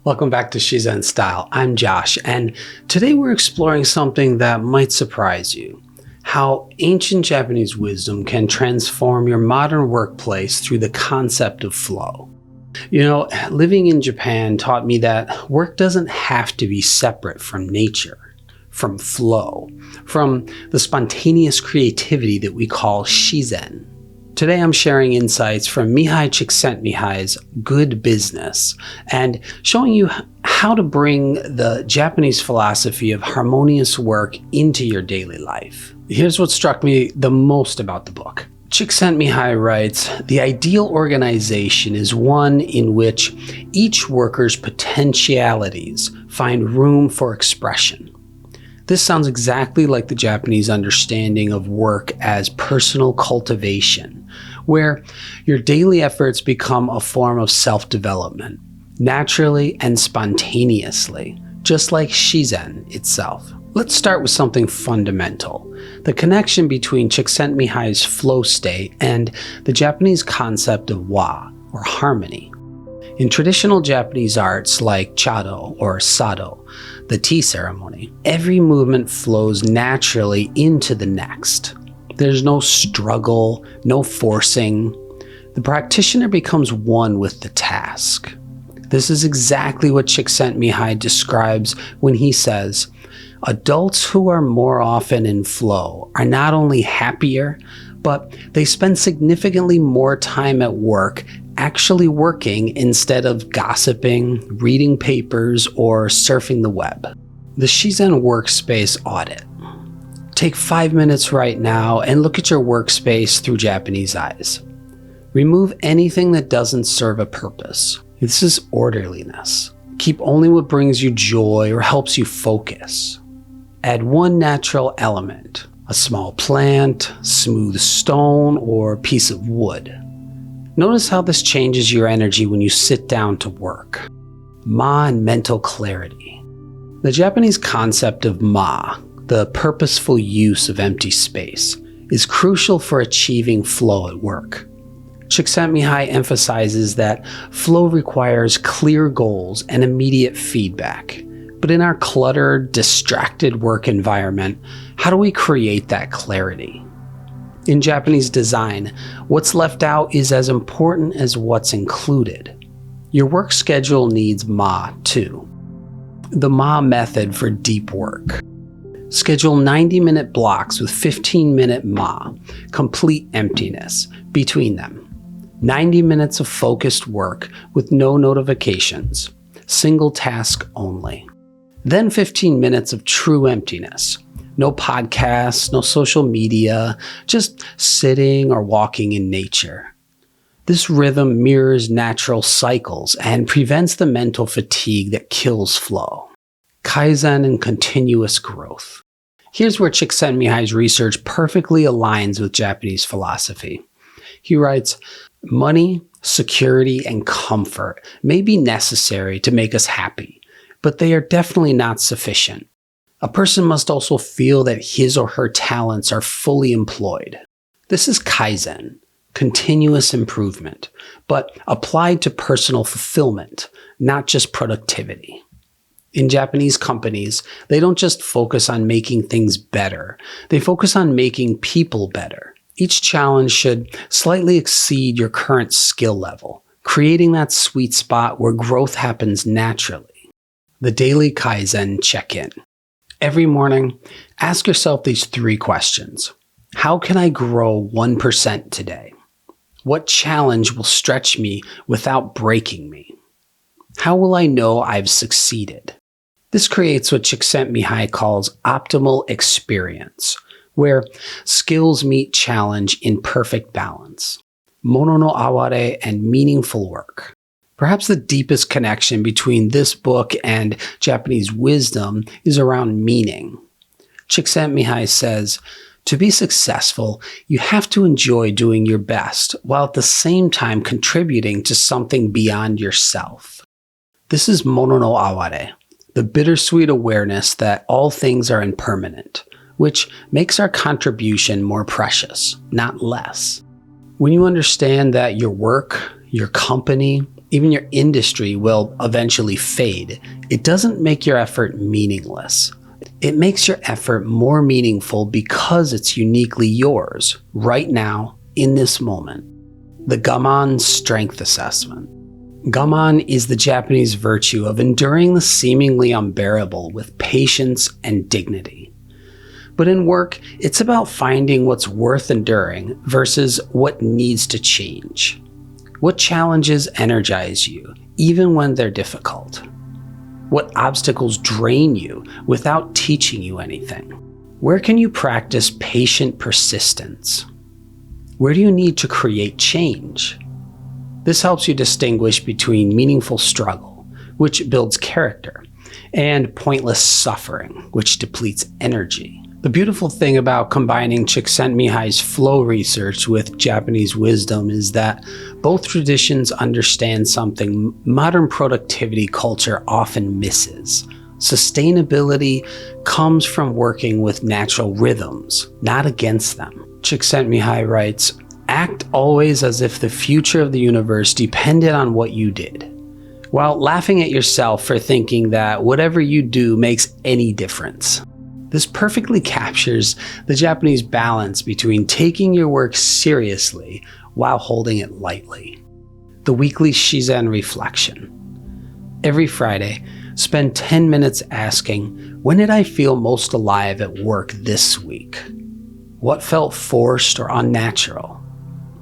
Welcome back to Shizen Style. I'm Josh, and today we're exploring something that might surprise you: how ancient Japanese wisdom can transform your modern workplace through the concept of flow. Living in Japan taught me that work doesn't have to be separate from nature, from flow, from the spontaneous creativity that we call Shizen. Today I'm sharing insights from Mihaly Csikszentmihalyi's Good Business and showing you how to bring the Japanese philosophy of harmonious work into your daily life. Here's what struck me the most about the book. Csikszentmihalyi writes, "The ideal organization is one in which each worker's potentialities find room for expression." This sounds exactly like the Japanese understanding of work as personal cultivation, where your daily efforts become a form of self-development, naturally and spontaneously, just like Shizen itself. Let's start with something fundamental: the connection between Csikszentmihalyi's flow state and the Japanese concept of wa, or harmony. In traditional Japanese arts like chado or sado, the tea ceremony, every movement flows naturally into the next. There's no struggle, no forcing. The practitioner becomes one with the task. This is exactly what Csikszentmihalyi describes when he says, "Adults who are more often in flow are not only happier, but they spend significantly more time at work actually working instead of gossiping, reading papers, or surfing the web." The Shizen Workspace Audit. Take 5 minutes right now and look at your workspace through Japanese eyes. Remove anything that doesn't serve a purpose. This is orderliness. Keep only what brings you joy or helps you focus. Add one natural element: a small plant, smooth stone, or piece of wood. Notice how this changes your energy when you sit down to work. Ma and mental clarity. The Japanese concept of ma, the purposeful use of empty space, is crucial for achieving flow at work. Csikszentmihalyi emphasizes that flow requires clear goals and immediate feedback. But in our cluttered, distracted work environment, how do we create that clarity? In Japanese design, what's left out is as important as what's included. Your work schedule needs ma too. The ma method for deep work. Schedule 90-minute blocks with 15-minute ma, complete emptiness, between them. 90 minutes of focused work with no notifications, single task only. Then 15 minutes of true emptiness. No podcasts, no social media, just sitting or walking in nature. This rhythm mirrors natural cycles and prevents the mental fatigue that kills flow. Kaizen and continuous growth. Here's where Csikszentmihalyi's research perfectly aligns with Japanese philosophy. He writes, "Money, security, and comfort may be necessary to make us happy, but they are definitely not sufficient. A person must also feel that his or her talents are fully employed." This is Kaizen, continuous improvement, but applied to personal fulfillment, not just productivity. In Japanese companies, they don't just focus on making things better, they focus on making people better. Each challenge should slightly exceed your current skill level, creating that sweet spot where growth happens naturally. The daily Kaizen check-in. Every morning, ask yourself these 3 questions. How can I grow 1% today? What challenge will stretch me without breaking me? How will I know I've succeeded? This creates what Csikszentmihalyi calls optimal experience, where skills meet challenge in perfect balance. Mono no aware and meaningful work. Perhaps the deepest connection between this book and Japanese wisdom is around meaning. Csikszentmihalyi says, "To be successful, you have to enjoy doing your best while at the same time contributing to something beyond yourself." This is mono no aware, the bittersweet awareness that all things are impermanent, which makes our contribution more precious, not less. When you understand that your work, your company, even your industry will eventually fade, it doesn't make your effort meaningless. It makes your effort more meaningful because it's uniquely yours, right now, in this moment. The Gaman Strength Assessment. Gaman is the Japanese virtue of enduring the seemingly unbearable with patience and dignity. But in work, it's about finding what's worth enduring versus what needs to change. What challenges energize you, even when they're difficult? What obstacles drain you without teaching you anything? Where can you practice patient persistence? Where do you need to create change? This helps you distinguish between meaningful struggle, which builds character, and pointless suffering, which depletes energy. The beautiful thing about combining Csikszentmihalyi's flow research with Japanese wisdom is that both traditions understand something modern productivity culture often misses. Sustainability comes from working with natural rhythms, not against them. Csikszentmihalyi writes, "Act always as if the future of the universe depended on what you did, while laughing at yourself for thinking that whatever you do makes any difference." This perfectly captures the Japanese balance between taking your work seriously while holding it lightly. The weekly Shizen reflection. Every Friday, spend 10 minutes asking, when did I feel most alive at work this week? What felt forced or unnatural?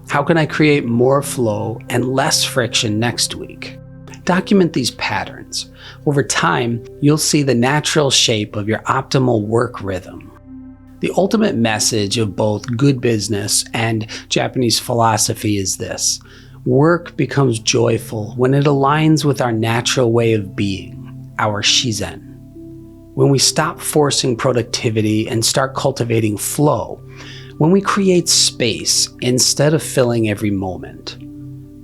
How can I create more flow and less friction next week? Document these patterns. Over time, you'll see the natural shape of your optimal work rhythm. The ultimate message of both good business and Japanese philosophy is this: work becomes joyful when it aligns with our natural way of being, our Shizen. When we stop forcing productivity and start cultivating flow, when we create space instead of filling every moment,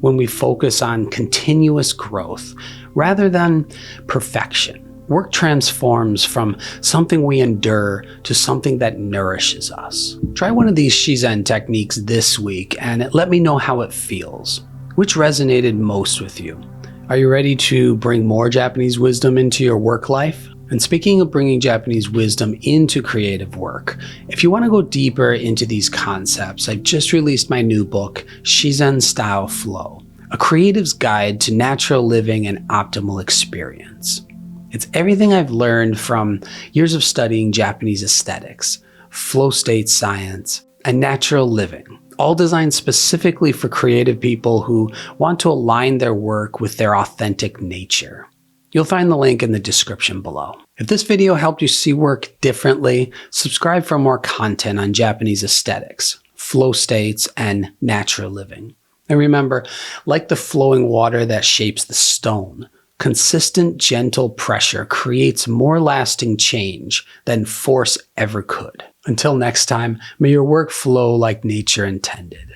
when we focus on continuous growth rather than perfection, work transforms from something we endure to something that nourishes us. Try one of these Shizen techniques this week and let me know how it feels. Which resonated most with you? Are you ready to bring more Japanese wisdom into your work life? And speaking of bringing Japanese wisdom into creative work, if you want to go deeper into these concepts, I've just released my new book, Shizen Style Flow, a creative's guide to natural living and optimal experience. It's everything I've learned from years of studying Japanese aesthetics, flow state science, and natural living, all designed specifically for creative people who want to align their work with their authentic nature. You'll find the link in the description below. If this video helped you see work differently, subscribe for more content on Japanese aesthetics, flow states, and natural living. And remember, like the flowing water that shapes the stone, consistent, gentle pressure creates more lasting change than force ever could. Until next time, may your work flow like nature intended.